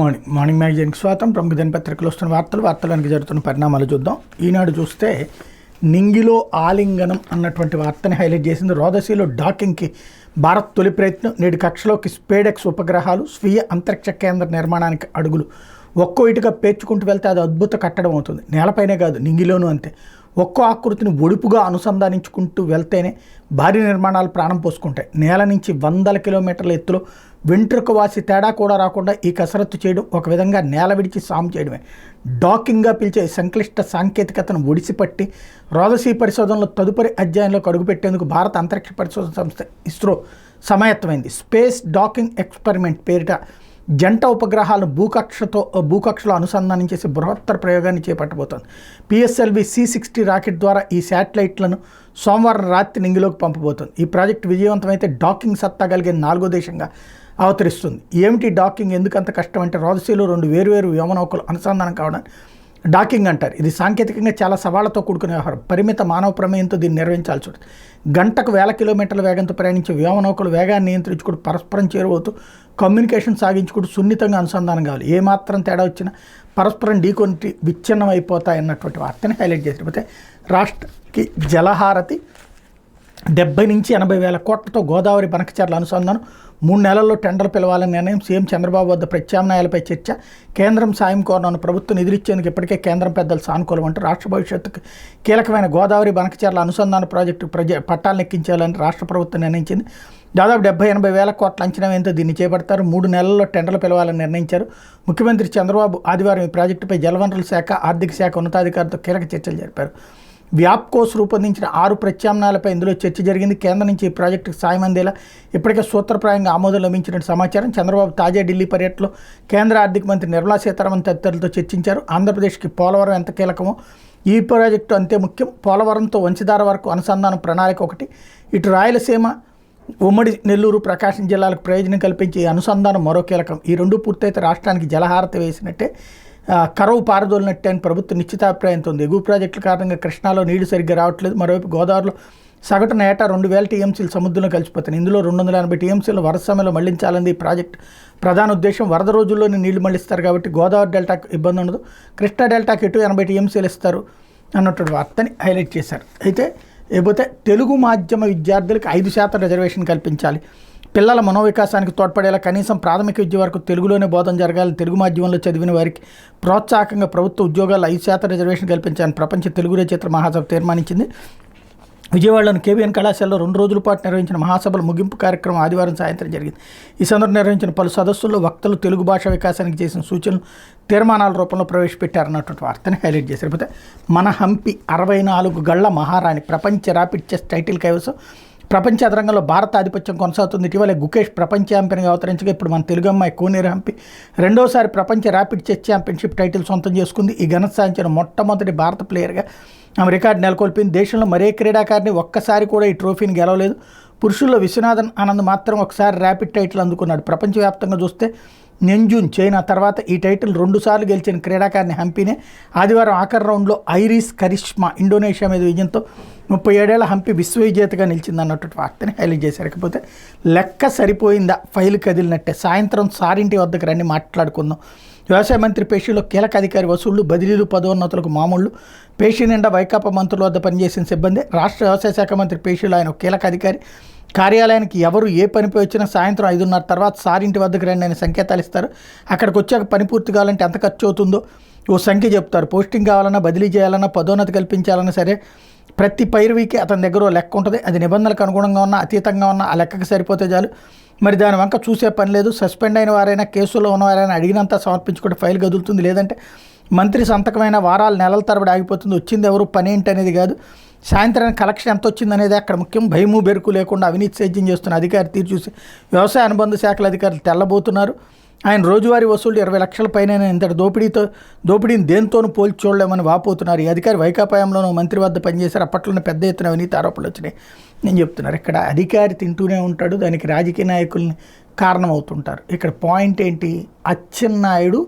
Morning మ్యాగజైన్కి స్వాగతం. ప్రముఖ దినపత్రికలు వస్తున్న వార్తలకు జరుగుతున్న పరిణామాలు చూద్దాం. ఈనాడు చూస్తే నింగిలో ఆలింగనం అన్నటువంటి వార్తని హైలైట్ చేసింది. రోదసీలో డాకింగ్కి భారత్ తొలి ప్రయత్నం. నేడు కక్షలోకి స్పేడెక్స్ ఉపగ్రహాలు, స్వీయ అంతరిక్ష కేంద్ర నిర్మాణానికి అడుగులు. ఒక్కో ఇటుగా పేర్చుకుంటూ వెళ్తే అది అద్భుత కట్టడం అవుతుంది. నేలపైనే కాదు, నింగిలోనూ అంతే. ఒక్కో ఆకృతిని ఒడుపుగా అనుసంధానించుకుంటూ వెళ్తేనే భారీ నిర్మాణాలు ప్రాణం పోసుకుంటాయి. నేల నుంచి 100 కిలోమీటర్ల ఎత్తులో వెంట్రుక వాసి తేడా కూడా రాకుండా ఈ కసరత్తు చేయడం ఒక విధంగా నేల విడిచి సాము చేయడమే. డాకింగ్గా పిలిచే సంక్లిష్ట సాంకేతికతను ఒడిసిపట్టి రోదసీ పరిశోధనలో తదుపరి అధ్యాయంలోకి అడుగుపెట్టేందుకు భారత అంతరిక్ష పరిశోధన సంస్థ ఇస్రో సమాయత్తమైంది. స్పేస్ డాకింగ్ ఎక్స్పెరిమెంట్ పేరిట జంట ఉపగ్రహాలను భూకక్షలో అనుసంధానం చేసి బృహత్తర ప్రయోగాన్ని చేపట్టబోతోంది. పిఎస్ఎల్వి C-60 రాకెట్ ద్వారా ఈ శాటిలైట్లను సోమవారం రాత్రి నింగిలోకి పంపబోతోంది. ఈ ప్రాజెక్టు విజయవంతమైతే డాకింగ్ సత్తా కలిగిన 4వ దేశంగా అవతరిస్తుంది. ఏమిటి డాకింగ్, ఎందుకంత కష్టం అంటే రోదసీలో 2 వేరువేరు వ్యోమనౌకలు అనుసంధానం కావడం డాకింగ్ అంటారు. ఇది సాంకేతికంగా చాలా సవాళ్లతో కూడుకునే వ్యవహారం. పరిమిత మానవ ప్రమేయంతో దీన్ని నిర్వహించాల్సి ఉంటుంది. గంటకు 1000 కిలోమీటర్ల వేగంతో ప్రయాణించే వ్యోమనౌకలు వేగాన్ని నియంత్రించుకుంటూ పరస్పరం చేరువవుతూ కమ్యూనికేషన్ సాగించుకుంటూ సున్నితంగా అనుసంధానం కావాలి. ఏమాత్రం తేడా వచ్చినా పరస్పరం ఢీకొని విచ్ఛిన్నం అయిపోతాయన్నటువంటి వార్తని హైలైట్ చేసిపోతే రాష్ట్రకి జలహారతి 70 నుంచి 80 వేల కోట్లతో గోదావరి బనకచర్ల అనుసంధానం. 3 నెలల్లో టెండర్లు పిలవాలని నిర్ణయం. సీఎం చంద్రబాబు వద్ద ప్రత్యామ్నాయాలపై చర్చ. కేంద్రం సాయం కోరను ప్రభుత్వం నిధులిచ్చేందుకు ఇప్పటికే కేంద్రం పెద్దలు సానుకూలం అంటూ రాష్ట్ర భవిష్యత్తుకు కీలకమైన గోదావరి బనకచర్ల అనుసంధాన ప్రాజెక్టు పట్టాలను ఎక్కించాలని రాష్ట్ర ప్రభుత్వం నిర్ణయించింది. దాదాపు 70-80 వేల కోట్ల అంచనా వేయంతో దీన్ని చేపడతారు. 3 నెలల్లో టెండర్లు పిలవాలని నిర్ణయించారు. ముఖ్యమంత్రి చంద్రబాబు ఆదివారం ఈ ప్రాజెక్టుపై జలవనరుల శాఖ, ఆర్థిక శాఖ ఉన్నతాధికారులతో కీలక చర్చలు జరిపారు. వ్యాప్కోస్ రూపొందించిన 6 ప్రత్యామ్నాయాలపై ఇందులో చర్చ జరిగింది. కేంద్రం నుంచి ఈ ప్రాజెక్టుకు సాయం అందేలా ఇప్పటికే సూత్రప్రాయంగా ఆమోదం లభించినట్టు సమాచారం. చంద్రబాబు తాజా ఢిల్లీ పర్యటనలో కేంద్ర ఆర్థిక మంత్రి నిర్మలా సీతారామన్ తదితరులతో చర్చించారు. ఆంధ్రప్రదేశ్కి పోలవరం ఎంత కీలకమో ఈ ప్రాజెక్టు అంతే ముఖ్యం. పోలవరంతో వంశధార వరకు అనుసంధానం ప్రణాళిక ఒకటి. ఇటు రాయలసీమ, ఉమ్మడి నెల్లూరు, ప్రకాశం జిల్లాలకు ప్రయోజనం కల్పించే అనుసంధానం మరో కీలకం. ఈ 2 పూర్తయితే రాష్ట్రానికి జలహారతి వేసినట్టే, కరువు పారదోలినట్టే అని ప్రభుత్వం నిశ్చితాభిప్రాయంతో ఉంది. ఎగువ ప్రాజెక్టుల కారణంగా కృష్ణాలో నీళ్లు సరిగ్గా రావట్లేదు. మరోవైపు గోదావరిలో సగటున ఏటా 2000 టీఎంసీలు సముద్రంలో కలిసిపోతాయి. ఇందులో 280 టీఎంసీలు వరద సమయంలో మళ్లించాలని ఈ ప్రాజెక్టు ప్రధాన ఉద్దేశం. వరద రోజుల్లోనే నీళ్లు మళ్లిస్తారు కాబట్టి గోదావరి డెల్టాకు ఇబ్బంది ఉండదు. కృష్ణా డెల్టాకు ఎటు 80 టీఎంసీలు ఇస్తారు అన్నటువంటి వార్తని హైలైట్ చేశారు. అయితే లేకపోతే తెలుగు మాధ్యమ విద్యార్థులకు 5% రిజర్వేషన్ కల్పించాలి. పిల్లల మనోవికాసానికి తోడ్పడేలా కనీసం ప్రాథమిక విద్య వరకు తెలుగులోనే బోధన జరగాలి. తెలుగు మాధ్యమంలో చదివిన వారికి ప్రోత్సాహకంగా ప్రభుత్వ ఉద్యోగాల్లో 5% రిజర్వేషన్ కల్పించాలని ప్రపంచ తెలుగు రచయితల మహాసభ తీర్మానించింది. విజయవాడలోని కేవీఎన్ కళాశాలలో 2 రోజుల పాటు నిర్వహించిన మహాసభల ముగింపు కార్యక్రమం ఆదివారం సాయంత్రం జరిగింది. ఈ సందర్భంగా నిర్వహించిన పలు సదస్సుల్లో వక్తలు తెలుగు భాష వికాసానికి చేసిన సూచనలు తీర్మానాల రూపంలో ప్రవేశపెట్టారన్నటువంటి వార్తని హైలైట్ చేశారు. లేకపోతే మన హంపి 64 గళ్ల మహారాణి ప్రపంచ ర్యాపిడ్ చెస్ టైటిల్ కైవసం. ప్రపంచ చదరంగంలో భారత ఆధిపత్యం కొనసాగుతుంది. ఇటీవల గుకేష్ ప్రపంచ ఛాంపియన్గా అవతరించగా ఇప్పుడు మన తెలుగు అమ్మాయి కోనేరు హంపి రెండోసారి ప్రపంచ ర్యాపిడ్ చెస్ ఛాంపియన్షిప్ టైటిల్ సొంతం చేసుకుంది. ఈ ఘనత సాధించిన మొట్టమొదటి భారత ప్లేయర్గా ఆమె రికార్డు నెలకొల్పింది. దేశంలో మరే క్రీడాకారిని ఒక్కసారి కూడా ఈ ట్రోఫీని గెలవలేదు. పురుషుల్లో విశ్వనాథన్ ఆనంద్ మాత్రం ఒకసారి ర్యాపిడ్ టైటిల్ అందుకున్నాడు. ప్రపంచవ్యాప్తంగా చూస్తే నెంజూన్, చైనా తర్వాత ఈ టైటిల్ 2 సార్లు గెలిచిన క్రీడాకారిణి హంపీనే. ఆదివారం ఆఖరి రౌండ్లో ఐరిస్ కరిష్మా ఇండోనేషియా మీద విజయంతో 37 ఏళ్ల హంపి విశ్వ విజేతగా నిలిచిందన్నటువంటి వార్తని హైలైట్ చేశారు. లేకపోతే లెక్క సరిపోయిందా, ఫైల్ కదిలినట్టే. సాయంత్రం సారింటి వద్దకు రండి మాట్లాడుకుందాం. వ్యవసాయ మంత్రి పేషీలో కీలక అధికారి వసూళ్లు, బదిలీలు, పదోన్నతులకు మామూళ్లు. పేషీ నిండా వైకాపా మంత్రుల వద్ద పనిచేసిన సిబ్బంది. రాష్ట్ర వ్యవసాయ శాఖ మంత్రి పేషీలో ఆయన కీలక అధికారి. కార్యాలయానికి ఎవరు ఏ పనిపై వచ్చినా సాయంత్రం 5:30 తర్వాత సారింటి వద్దకు రండి అని సంకేతాలు ఇస్తారు. అక్కడికి వచ్చాక పని పూర్తి కావాలంటే ఎంత ఖర్చు అవుతుందో ఓ సంఖ్య చెప్తారు. పోస్టింగ్ కావాలన్నా, బదిలీ చేయాలన్నా, పదోన్నతి కల్పించాలన్నా సరే ప్రతి పైరువీకి అతని దగ్గర లెక్క ఉంటుంది. అది నిబంధనలకు అనుగుణంగా ఉన్నా, అతీతంగా ఉన్నా ఆ లెక్కకు సరిపోతే చాలు. మరి దాని వంక చూసే పని లేదు. సస్పెండ్ అయిన వారైనా, కేసులో ఉన్నవారైనా అడిగినంత సమర్పించుకుంటే ఫైల్ కదులుతుంది. లేదంటే మంత్రి సంతకమైన వారాలు, నెలల తరబడి ఆగిపోతుంది. వచ్చింది ఎవరు, పని ఏంటి అనేది కాదు, సాయంత్రానికి కలెక్షన్ ఎంత వచ్చింది అనేది అక్కడ ముఖ్యం. భయము బెరుకు లేకుండా అవినీతి సేద్యం చేస్తున్న అధికారి తీరు చూసి వ్యవసాయ అనుబంధ శాఖల అధికారులు తెల్లబోతున్నారు. ఆయన రోజువారీ వసూళ్లు 20 లక్షల పైన ఇంతటి దోపిడీని దేంతోనూ పోల్చి చూడలేమని వాపోతున్నారు. ఈ అధికారి వైకాపాయంలోనూ మంత్రి వద్ద పనిచేశారు. అప్పట్లోనే పెద్ద ఎత్తున అవినీతి ఆరోపణలు వచ్చినాయి నేను చెప్తున్నారు. ఇక్కడ అధికారి తింటూనే ఉంటాడు, దానికి రాజకీయ నాయకుల్ని కారణమవుతుంటారు. ఇక్కడ పాయింట్ ఏంటి, అచ్చెన్నాయుడు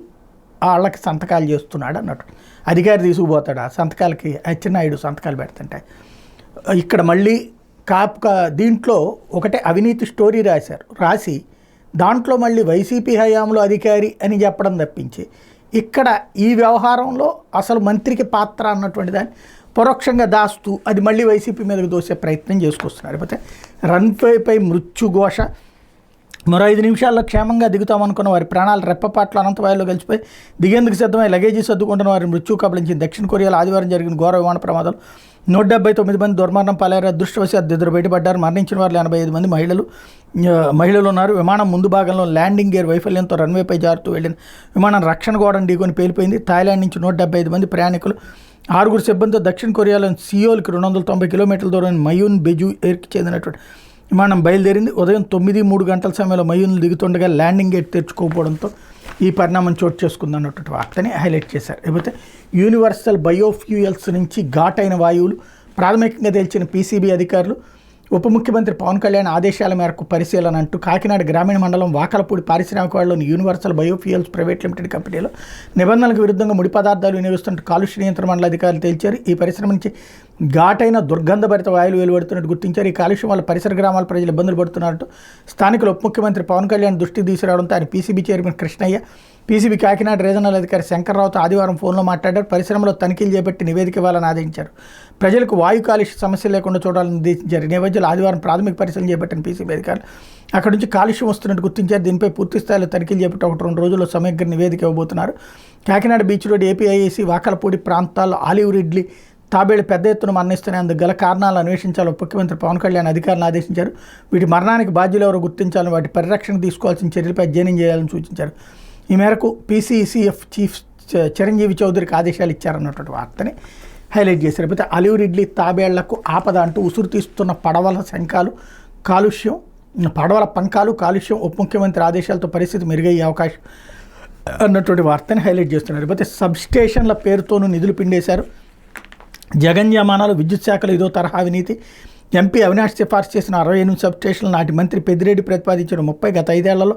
వాళ్ళకి సంతకాలు చేస్తున్నాడు అన్నట్టు. అధికారి తీసుకుపోతాడు ఆ సంతకాలకి, అచ్చెన్నాయుడు సంతకాలు పెడుతుంటే. ఇక్కడ మళ్ళీ దీంట్లో ఒకటే అవినీతి స్టోరీ రాశారు. రాసి దాంట్లో మళ్ళీ వైసీపీ హయాంలో అధికారి అని చెప్పడం తప్పించి ఇక్కడ ఈ వ్యవహారంలో అసలు మంత్రికి పాత్ర అన్నటువంటి దాన్ని పరోక్షంగా దాస్తూ అది మళ్ళీ వైసీపీ మీదకు దోసే ప్రయత్నం చేసుకొస్తున్నారు. లేకపోతే రన్వేపై మృత్యుఘోష, మరో 5 నిమిషాల్లో క్షేమంగా దిగుతామనుకున్న వారి ప్రాణాలు రెప్పపాట్లు అనంతవాయుల్లో కలిసిపోయి దిగేందుకు సిద్ధమై లగేజీ సర్దుకుంటున్న వారిని మృత్యు కబలించింది. దక్షిణ కొరియాలో ఆదివారం జరిగిన ఘోర విమాన ప్రమాదాలు 179 మంది దుర్మరణం పాలయ్యారు. అదృష్టవశాత్తు 2 బయటపడ్డారు. మరణించిన వారిలో 85 మంది మహిళలు ఉన్నారు. విమానం ముందు భాగంలో ల్యాండింగ్ గేర్ వైఫల్యంతో రన్వేపై జారుతూ వెళ్లిన విమానం రక్షణ గోడను ఢీకొని పేలిపోయింది. థాయిలాండ్ నుంచి 175 మంది ప్రయాణికులు, 6 సిబ్బందితో దక్షిణ కొరియాలోని సియోల్కి 290 కిలోమీటర్ల దూరం మయూన్ బెజు ఎయిర్కి చెందినటువంటి విమానం బయలుదేరింది. ఉదయం 9:03 గంటల సమయంలో మయూన్లు దిగుతుండగా ల్యాండింగ్ గేట్ తెరుచుకోకపోవడంతో ఈ పరిణామం చోటు చేసుకుంది అన్నటువంటి వార్తని హైలైట్ చేశారు. లేకపోతే యూనివర్సల్ బయోఫ్యూయల్స్ నుంచి ఘాటైన వాయువులు ప్రాథమికంగా తేల్చిన పీసీబీ అధికారులు. ఉప ముఖ్యమంత్రి పవన్ కళ్యాణ్ ఆదేశాల మేరకు పరిశీలన అంటూ కాకినాడ గ్రామీణ మండలం వాకలపూడి పారిశ్రామికవాడలోని యూనివర్సల్ బయోఫ్యూయల్స్ ప్రైవేట్ లిమిటెడ్ కంపెనీలో నిబంధనలకు విరుద్ధంగా ముడి పదార్థాలు వినియోగిస్తున్న కాలుష్య నియంత్రణ మండలి అధికారులు తేల్చారు. ఈ పరిశ్రమ నుంచి ఘాటైన దుర్గంధభరిత వాయువులు వెలువడుతున్నట్టు గుర్తించారు. ఈ కాలుష్యం వల్ల పరిసర గ్రామాల ప్రజలు ఇబ్బందులు పడుతున్నట్టు స్థానికులు ఉప ముఖ్యమంత్రి పవన్ కళ్యాణ్ దృష్టికి తీసుకురావడంతో ఆయన PCB chairman Krishnaiah, PCB Kakinada regional అధికారి శంకర్రావుతో ఆదివారం ఫోన్లో మాట్లాడారు. పరిశ్రమలో తనిఖీలు చేపట్టి నివేదిక ఇవ్వాలని ఆదేశించారు. ప్రజలకు వాయు కాలుష్య సమస్య లేకుండా చూడాలని నిర్దేశించారు. ఈ నేపథ్యంలో ఆదివారం ప్రాథమిక పరిశీలన చేపట్టిన పీసీబీ అధికారులు అక్కడి నుంచి కాలుష్యం వస్తున్నట్టు గుర్తించారు. దీనిపై పూర్తి స్థాయిలో తనిఖీలు చేపట్టి 1-2 రోజుల్లో సమగ్ర నివేదిక ఇవ్వబోతున్నారు. కాకినాడ బీచ్ రోడ్, ఏపీఐఏసీ వాకలపూడి ప్రాంతాల్లో ఆలివ్ రిడ్లీ తాబేళ్లు పెద్ద ఎత్తున మరణిస్తున్నందుకు గల కారణాలను అన్వేషించాలని ముఖ్యమంత్రి పవన్ కళ్యాణ్ అధికారులను ఆదేశించారు. వీటి మరణానికి బాధ్యులు ఎవరో గుర్తించాలని, వాటి పరిరక్షణకు తీసుకోవాల్సిన చర్యలపై అధ్యయనం చేయాలని సూచించారు. ఈ మేరకు పీసీసీఎఫ్ చీఫ్ చిరంజీవి చౌదరికి ఆదేశాలు ఇచ్చారన్నటువంటి వార్తని హైలైట్ చేశారు. లేకపోతే ఆలివ్ రిడ్లీ తాబేళ్లకు ఆపద అంటూ ఉసురు తీస్తున్న పడవల పంకాలు కాలుష్యం ఉప ముఖ్యమంత్రి ఆదేశాలతో పరిస్థితి మెరుగయ్యే అవకాశం అన్నటువంటి వార్తని హైలైట్ చేస్తున్నారు. లేకపోతే సబ్స్టేషన్ల పేరుతోనూ నిధులు పిండేశారు. జగన్యమానాలు, విద్యుత్ శాఖలో ఇదో తరహా అవినీతి. ఎంపీ అవినాష్ సిఫార్సు చేసిన 68 సబ్స్టేషన్లు నాటి మంత్రి పెద్దిరెడ్డి ప్రతిపాదించిన 30 గత 5 ఏళ్లలో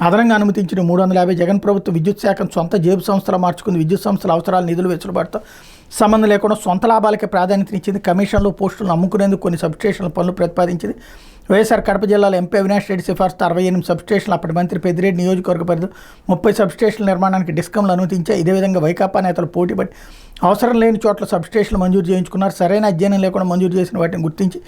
అదనంగా అనుమతించిన 350. జగన్ ప్రభుత్వం విద్యుత్ శాఖను సొంత జేబు సంస్థలు మార్చుకుంది. విద్యుత్ సంస్థల అవసరాలు, నిధులు వెసులుబాటుతో సంబంధం లేకుండా సొంత లాభాలకే ప్రాధాన్యతనిచ్చింది. కమిషన్లు, పోస్టులను అమ్ముకునేందుకు కొన్ని సబ్స్టేషన్ల పనులు ప్రతిపాదించింది. వైఎస్ఆర్ కడప జిల్లాలో ఎంపీ అవినాష్ రెడ్డి సిఫార్సుతో 68 సబ్స్టేషన్లు, అప్పటి మంత్రి పెద్దిరెడ్డి నియోజకవర్గ పరిధిలో 30 సబ్స్టేషన్ల నిర్మాణానికి డిస్కంలు అనుమతించాయి. ఇదే విధంగా వైకాపా నేతలు పోటీపడి అవసరం లేని చోట్ల సబ్స్టేషన్లు మంజూరు చేయించుకున్నారు. సరైన అధ్యయనం లేకుండా మంజూరు చేసిన వాటిని గుర్తించి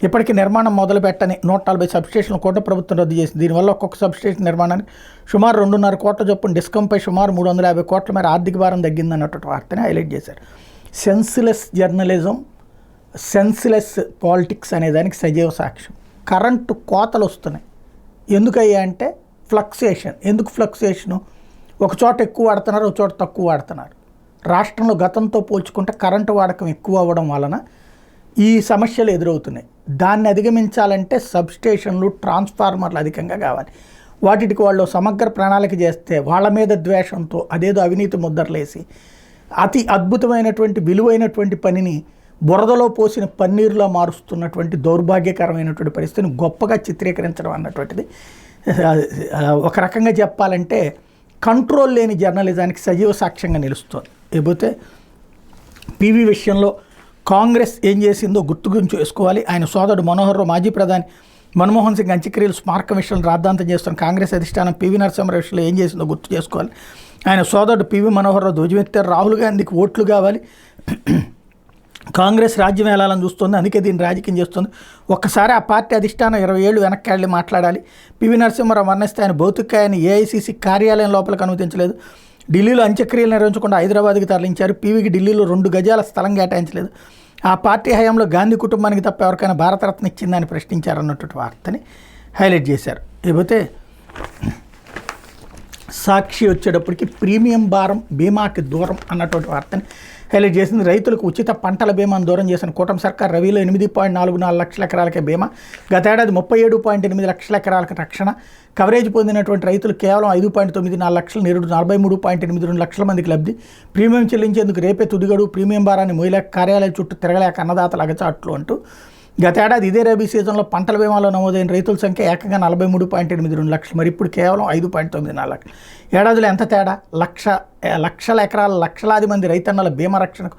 ఇప్పటికీ నిర్మాణం మొదలుపెట్టని 140 సబ్స్టేషన్లు కోట్ల ప్రభుత్వం రద్దు చేసింది. దీనివల్ల ఒక్కొక్క సబ్స్టేషన్ నిర్మాణానికి సుమారు 2.5 కోట్ల చొప్పున, డిస్కంపై సుమారు 350 కోట్ల మేర ఆర్థిక భారం తగ్గిందన్నటువంటి వార్తని హైలైట్ చేశారు. సెన్స్లెస్ జర్నలిజం, సెన్స్లెస్ పాలిటిక్స్ అనేదానికి సజీవ సాక్ష్యం. కరెంటు కోతలు వస్తున్నాయి. ఎందుకయ్యా అంటే ఫ్లక్చుయేషన్. ఎందుకు ఫ్లక్చుయేషను? ఒక చోట ఎక్కువ వాడుతున్నారు, ఒక చోట తక్కువ వాడుతున్నారు. రాష్ట్రంలో గతంతో పోల్చుకుంటే కరెంటు వాడకం ఎక్కువ అవ్వడం వలన ఈ సమస్యలు ఎదురవుతున్నాయి. దాన్ని అధిగమించాలంటే సబ్స్టేషన్లు, ట్రాన్స్ఫార్మర్లు అధికంగా కావాలి. వాటికి వాళ్ళు సమగ్ర ప్రణాళిక చేస్తే వాళ్ళ మీద ద్వేషంతో అదేదో అవినీతి ముద్రలేసి అతి అద్భుతమైనటువంటి విలువైనటువంటి పనిని బురదలో పోసిన పన్నీరులో మారుస్తున్నటువంటి దౌర్భాగ్యకరమైనటువంటి పరిస్థితిని గొప్పగా చిత్రీకరించడం అన్నటువంటిది ఒక రకంగా చెప్పాలంటే కంట్రోల్ లేని జర్నలిజానికి సజీవ సాక్ష్యంగా నిలుస్తుంది. లేకపోతే పీవీ విషయంలో కాంగ్రెస్ ఏం చేసిందో గుర్తు చేసుకోవాలి. ఆయన సోదరుడు మనోహర్ రావు, మాజీ ప్రధాని మన్మోహన్ సింగ్ అంత్యక్రియలు స్మారక విషయంలో రాద్ధాంతం చేస్తున్న కాంగ్రెస్ అధిష్టానం పీవీ నరసింహారావు విషయంలో ఏం చేసిందో గుర్తు చేసుకోవాలి. ఆయన సోదరుడు పీవీ మనోహర్ రావు ధ్వజమెత్తారు. రాహుల్ గాంధీకి ఓట్లు కావాలి. కాంగ్రెస్ రాజ్యం వెళ్ళాలని చూస్తుంది, అందుకే దీన్ని రాజకీయం చేస్తుంది. ఒక్కసారి ఆ పార్టీ అధిష్టానం 20 ఏళ్ళు వెనక్కి వెళ్ళి మాట్లాడాలి. పీవీ నరసింహారావు మరణిస్తే ఆయన భౌతికాయాన్ని ఏఐసీసీ కార్యాలయం లోపలికి అనుమతించలేదు. ఢిల్లీలో అంత్యక్రియలు నిర్వహించకుండా హైదరాబాద్కి తరలించారు. పీవీకి ఢిల్లీలో 2 గజాల స్థలం కేటాయించలేదు. ఆ పార్టీ హయాంలో గాంధీ కుటుంబానికి తప్ప ఎవరికైనా భారతరత్న ఇచ్చిందని ప్రశ్నించారన్నటువంటి వార్తని హైలైట్ చేశారు. లేకపోతే సాక్షి వచ్చేటప్పటికి ప్రీమియం భారం బీమాకి దూరం అన్నటువంటి వార్తని హైలైట్ చేసింది. రైతులకు ఉచిత పంటల బీమాను దూరం చేసిన కూటమి సర్కార్ రబీలో 8.44 లక్షల ఎకరాలకే బీమా, గతేడాది 37.8 లక్షల ఎకరాలకు రక్షణ. కవరేజ్ పొందినటువంటి రైతులు కేవలం 5.94 లక్షలు, నేరుడు 43.82 లక్షల మందికి లబ్ధి. ప్రీమియం చెల్లించేందుకు రేపే తుదిగడు. ప్రీమియం భారాన్ని మోయలేక కార్యాలయ చుట్టూ తిరగలేక అన్నదాతలు అగచాట్లు అంటూ గతేడాది ఇదే రబీ సీజన్లో పంటల బీమాలో నమోదైన రైతుల సంఖ్య ఏకంగా 43.82 లక్షలు. మరి ఇప్పుడు కేవలం 5.94 లక్షలు. ఏడాదిలో ఎంత తేడా! లక్షల ఎకరాల లక్షలాది మంది రైతన్నల బీమా రక్షణకు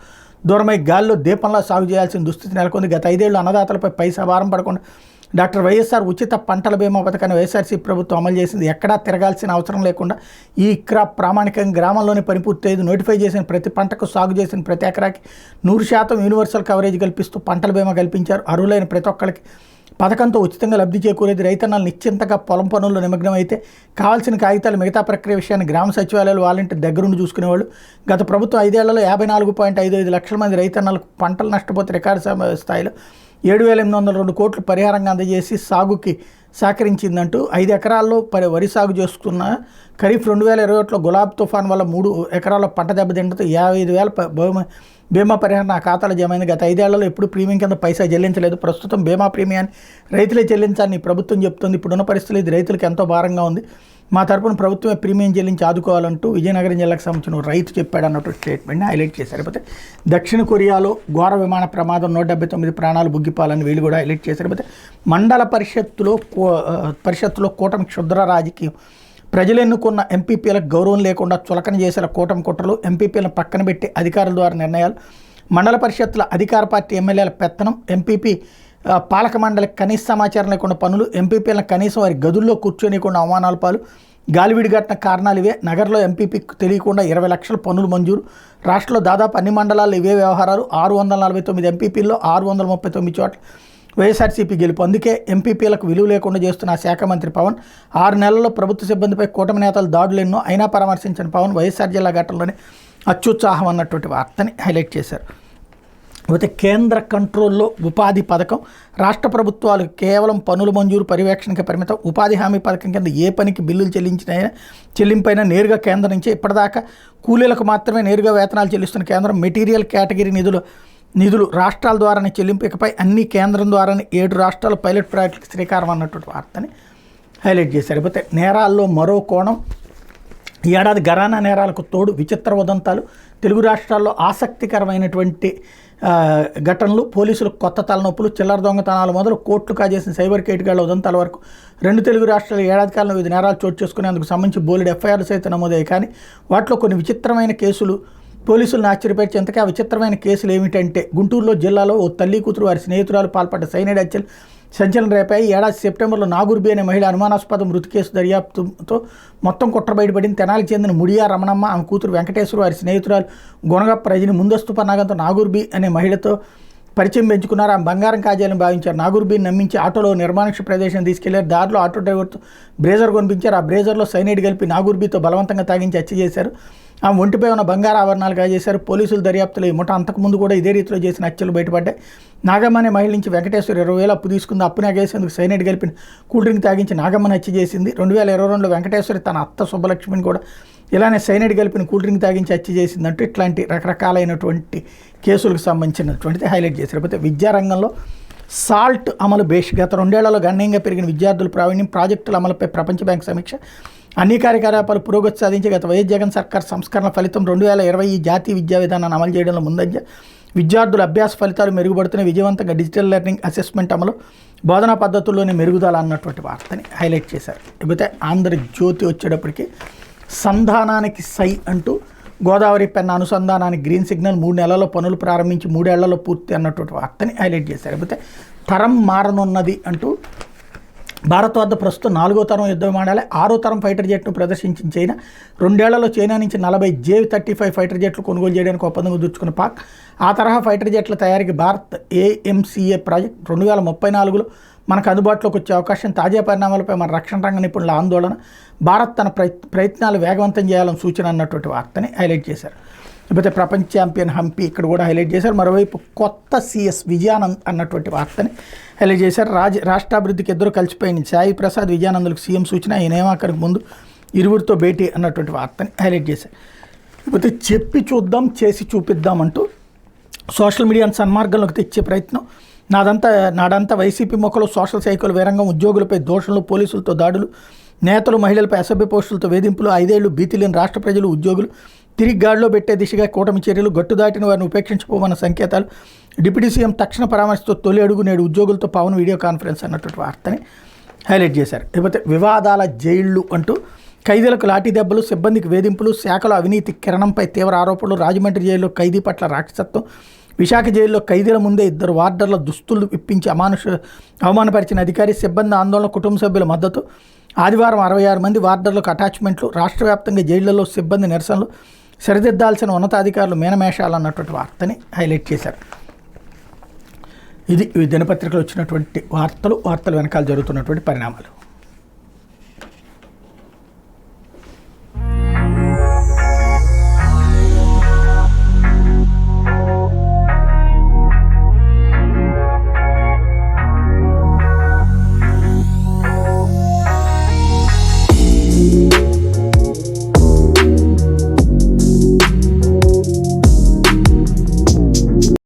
దూరమై గాల్లో దీపంలా సాగు చేయాల్సిన దుస్థితి నెలకొంది. గత 5 ఏళ్ళు అన్నదాతలపై పైసా భారం పడకుండా డాక్టర్ వైఎస్ఆర్ ఉచిత పంటల బీమా పథకాన్ని వైఎస్ఆర్సీ ప్రభుత్వం అమలు చేసింది. ఎక్కడా తిరగాల్సిన అవసరం లేకుండా ఈ క్రాప్ ప్రామాణికంగా గ్రామంలోనే పని పూర్తయ్యేది. నోటిఫై చేసిన ప్రతి పంటకు సాగు చేసిన ప్రతి ఎకరాకి 100% యూనివర్సల్ కవరేజ్ కల్పిస్తూ పంటల బీమా కల్పించారు. అర్హులైన ప్రతి ఒక్కరికి పథకంతో ఉచితంగా లబ్ధి చేకూరేది. రైతన్నలు నిశ్చింతగా పొలం పనుల్లో నిమగ్నం అయితే కావాల్సిన కాగితాలు మిగతా ప్రక్రియ విషయాన్ని గ్రామ సచివాలయాలు వాలంటీర్ దగ్గరుండి చూసుకునేవాళ్ళు. గత ప్రభుత్వం 5 ఏళ్లలో 54.55 లక్షల మంది రైతన్నలకు పంటలు నష్టపోతే రికార్డు స్థాయిలో 7,802 కోట్లు పరిహారంగా అందజేసి సాగుకి సహకరించిందంటూ 5 ఎకరాల్లో వరి సాగు చేసుకున్న ఖరీఫ్ 2021లో గులాబ్ తుఫాన్ వల్ల 3 ఎకరాల్లో పంట దెబ్బతింటతో 55,000 బీమా పరిహారం నా ఖాతాలో జమైంది. గత 5 ఏళ్లలో ఎప్పుడు ప్రీమియం కింద పైసా చెల్లించలేదు. ప్రస్తుతం బీమా ప్రీమియాన్ని రైతులే చెల్లించాలని ప్రభుత్వం చెప్తుంది. ఇప్పుడున్న పరిస్థితులు ఇది రైతులకు ఎంతో భారంగా ఉంది. మా తరపున ప్రభుత్వమే ప్రీమియం చెల్లించి ఆదుకోవాలంటూ విజయనగరం జిల్లాకు సంబంధించిన రైతు చెప్పాడు అన్నట్టు స్టేట్మెంట్ని హైలైట్ చేశారు. అయితే దక్షిణ కొరియాలో ఘోర విమాన ప్రమాదం 179 ప్రాణాలు బుగ్గిపాలని వీళ్ళు కూడా హైలైట్ చేశారు. అయితే మండల పరిషత్తులో కూటమి క్షుద్ర రాజకీయం, ప్రజలు ఎన్నుకున్న ఎంపీపీలకు గౌరవం లేకుండా చులకన చేసిన కూటమి కుట్రలు, ఎంపీపీలను పక్కన పెట్టి అధికారుల ద్వారా నిర్ణయాలు, మండల పరిషత్తుల అధికార పార్టీ ఎమ్మెల్యేల పెత్తనం, ఎంపీపీ పాలక మండలికి కనీస సమాచారం లేకుండా పనులు, ఎంపీపీలను కనీసం వారి గదుల్లో కూర్చొనికుండా అవమానాల పాలు, గాలివిడిగట్టిన కారణాలు ఇవే. నగరంలో ఎంపీపీకి తెలియకుండా 20 లక్షల పనులు మంజూరు. రాష్ట్రంలో దాదాపు అన్ని మండలాల్లో ఇవే వ్యవహారాలు. 649 ఎంపీపీల్లో 639 చోట్ల వైఎస్ఆర్సీపీ గెలుపు. అందుకే ఎంపీపీలకు విలువ లేకుండా చేస్తున్న శాఖ మంత్రి పవన్ 6 నెలల్లో ప్రభుత్వ సిబ్బందిపై కూటమి నేతలు దాడులు ఎన్నో అయినా పరామర్శించిన పవన్ వైఎస్ఆర్ జిల్లా ఘటనలోనే అత్యుత్సాహం అన్నటువంటి వార్తని హైలైట్ చేశారు. అయితే కేంద్ర కంట్రోల్లో ఉపాధి పథకం, రాష్ట్ర ప్రభుత్వాలు కేవలం పనుల మంజూరు పర్యవేక్షణకి పరిమితం. ఉపాధి హామీ పథకం కింద ఏ పనికి బిల్లులు చెల్లింపైనా నేరుగా కేంద్రం నుంచే. ఇప్పటిదాకా కూలీలకు మాత్రమే నేరుగా వేతనాలు చెల్లిస్తున్న కేంద్రం మెటీరియల్ కేటగిరీ నిధులు రాష్ట్రాల ద్వారానే చెల్లింపు. ఇకపై అన్ని కేంద్రం ద్వారానే 7 రాష్ట్రాల పైలట్ ప్రాజెక్టులకు శ్రీకారం అన్నటువంటి వార్తని హైలైట్ చేశారు. అయితే నేరాల్లో మరో కోణం, ఈ ఏడాది ఘరానా నేరాలకు తోడు విచిత్ర ఉదంతాలు. తెలుగు రాష్ట్రాల్లో ఆసక్తికరమైనటువంటి ఘటనలు, పోలీసులకు కొత్త తలనొప్పులు, చిల్లర దొంగతనాలు మొదలు కోట్లు కాజేసిన సైబర్ కేటుగాళ్ల ఉదంతాల వరకు 2 తెలుగు రాష్ట్రాలు ఏడాది కాలంలో 5 నేరాలు చోటు చేసుకునేందుకు సంబంధించి బోలెడు ఎఫ్ఐఆర్లు సైతం నమోదయ్యాయి. కానీ వాటిలో కొన్ని విచిత్రమైన కేసులు పోలీసులను ఆశ్చర్యపరిచేంతగా. ఆ విచిత్రమైన కేసులు ఏమిటంటే, గుంటూరులో జిల్లాలో ఓ తల్లి కూతురు వారి స్నేహితురాలు పాల్పడ్డ సైనైడ్ హత్యలు సంచలనం రేపాయి. ఏడాది సెప్టెంబర్లో నాగూర్బి అనే మహిళ అనుమానాస్పద మృతి కేసు దర్యాప్తుతో మొత్తం కుట్ర బయటపడింది. తెనాలికి చెందిన ముడియా రమణమ్మ, ఆమె కూతురు వెంకటేశ్వర వారి స్నేహితురాలు గుణగప్ప రజని ముందస్తు పన్నాగంతో నాగూర్బి అనే మహిళతో పరిచయం పెంచుకున్నారు. ఆమె బంగారం కాజేయాలని భావించారు. నాగూర్బిని నమ్మించి ఆటోలో నిర్మానుష్య ప్రదేశం తీసుకెళ్లారు. దారిలో ఆటో డ్రైవర్తో బ్రేజర్ కొనిపించారు. ఆ బ్రేజర్లో సైనైడ్ కలిపి నాగూర్బితో బలవంతంగా తాగించి హత్య చేశారు. ఆమె ఒంటిపై ఉన్న బంగారు ఆభరణాలు కాజేశారు. పోలీసుల దర్యాప్తులో ఈ ముఠ అంతకుముందు కూడా ఇదే రీతిలో చేసిన హత్యలు బయటపడ్డాయి. నాగమ్మ అనే మహిళ నుంచి వెంకటేశ్వర 20,000 అప్పు తీసుకుంది. అప్పుని ఆగేసేందుకు సైనైడ్ కలిపిన కూల్ డ్రింక్ తాగించి నాగమ్మని హత్య చేసింది. 2022లో వెంకటేశ్వరి తన అత్త సుబ్బలక్ష్మిని కూడా ఇలానే సైనైడ్ కలిపిన కూల్ డ్రింక్ తాగించి హత్య చేసిందంటూ ఇట్లాంటి రకరకాలైనటువంటి కేసులకు సంబంధించినటువంటిది హైలైట్ చేశారు. అయితే విద్యారంగంలో సాల్ట్ అమలు బేష్, గత 2 ఏళ్లలో గణనీయంగా పెరిగిన విద్యార్థుల ప్రావీణ్యం, ప్రాజెక్టుల అమలుపై ప్రపంచ బ్యాంక్ సమీక్ష, అన్ని కార్యకలాపాలు పురోగతి సాధించి గత వైఎస్ జగన్ సర్కార్ సంస్కరణ ఫలితం 2020 జాతీయ విద్యా విధానాన్ని అమలు చేయడంలో ముందంజ. విద్యార్థుల అభ్యాస ఫలితాలు మెరుగుపడుతున్న విజయవంతంగా డిజిటల్ లెర్నింగ్ అసెస్మెంట్ అమలు, బోధనా పద్ధతుల్లోనే మెరుగుదల అన్నటువంటి వార్తని హైలైట్ చేశారు. ఇకపోతే ఆంధ్రజ్యోతి వచ్చేటప్పటికి సంధానానికి సై అంటూ గోదావరి పెన్న అనుసంధానానికి గ్రీన్ సిగ్నల్, 3 నెలల్లో పనులు ప్రారంభించి 3 ఏళ్లలో పూర్తి అన్నటువంటి వార్తని హైలైట్ చేశారు. ఇకపోతే తరం మారనున్నది అంటూ భారత్ వద్ద ప్రస్తుతం 4వ తరం యుద్ధ విమానాలే, 6వ తరం ఫైటర్ జెట్ను ప్రదర్శించిన చైనా. 2 ఏళ్లలో చైనా నుంచి 40 J-35 ఫైటర్ జెట్లు కొనుగోలు చేయడానికి ఒప్పందం కుదుర్చుకున్న పాక్. ఆ తరహా ఫైటర్ జెట్ల తయారీకి భారత్ AMCA ప్రాజెక్ట్ 2034లో మనకు అందుబాటులోకి వచ్చే అవకాశం. తాజా పరిణామాలపై మన రక్షణ రంగ నిపుణుల ఆందోళన, భారత్ తన ప్రయత్నాలు వేగవంతం చేయాలని సూచన అన్నటువంటి వార్తని హైలైట్ చేశారు. లేకపోతే ప్రపంచ ఛాంపియన్ హంపి ఇక్కడ కూడా హైలైట్ చేశారు. మరోవైపు కొత్త CS విజయానంద్ అన్నటువంటి వార్తని హైలైట్ చేశారు. రాష్ట్రాభివృద్ధికి ఇద్దరు కలిసిపోయింది. సాయి ప్రసాద్ విజయానందులకు సీఎం సూచన, ఈ నియామకానికి ముందు ఇరువురితో భేటీ అన్నటువంటి వార్తని హైలైట్ చేశారు. లేకపోతే చెప్పి చూద్దాం చేసి చూపిద్దామంటూ సోషల్ మీడియాను సన్మార్గంలోకి తెచ్చే ప్రయత్నం, నాడంతా వైసీపీ మొక్కలు, సోషల్ సైకిల్ వేరంగం, ఉద్యోగులపై దోషణలు, పోలీసులతో దాడులు, నేతలు మహిళలపై అసభ్య పోస్టులతో వేధింపులు, 5 ఏళ్లు భీతి లేని రాష్ట్ర ప్రజలు, ఉద్యోగులు తిరిగి గాడిలో పెట్టే దిశగా కూటమి చర్యలు, గట్టు దాటిన వారిని ఉపేక్షించుకోమన్న సంకేతాలు, డిప్యూటీ సీఎం తక్షణ పరామర్శతో తొలి అడుగు, నేడు ఉద్యోగులతో పవన్ వీడియో కాన్ఫరెన్స్ అన్నటువంటి వార్తని హైలైట్ చేశారు. లేకపోతే వివాదాల జైళ్లు అంటూ ఖైదీలకు లాఠీ దెబ్బలు, సిబ్బందికి వేధింపులు, శాఖలో అవినీతి కిరణంపై తీవ్ర ఆరోపణలు, రాజమండ్రి జైల్లో ఖైదీ పట్ల రాక్షసత్వం, విశాఖ జైల్లో ఖైదీల ముందే 2 వార్డర్ల దుస్తులు ఇప్పించి అవమానపరిచిన అధికారి, సిబ్బంది ఆందోళన, కుటుంబ సభ్యుల మద్దతు. ఆదివారం 66 మంది వార్డర్లకు అటాచ్మెంట్లు. రాష్ట్ర వ్యాప్తంగా జైళ్లలో సిబ్బంది నిరసనలు. సరిదిద్దాల్సిన ఉన్నతాధికారులు మీనమేషాలు అన్నటువంటి వార్తని హైలైట్ చేశారు. ఇది ఈ దినపత్రికలు వచ్చినటువంటి వార్తలు వెనకాల జరుగుతున్నటువంటి పరిణామాలు.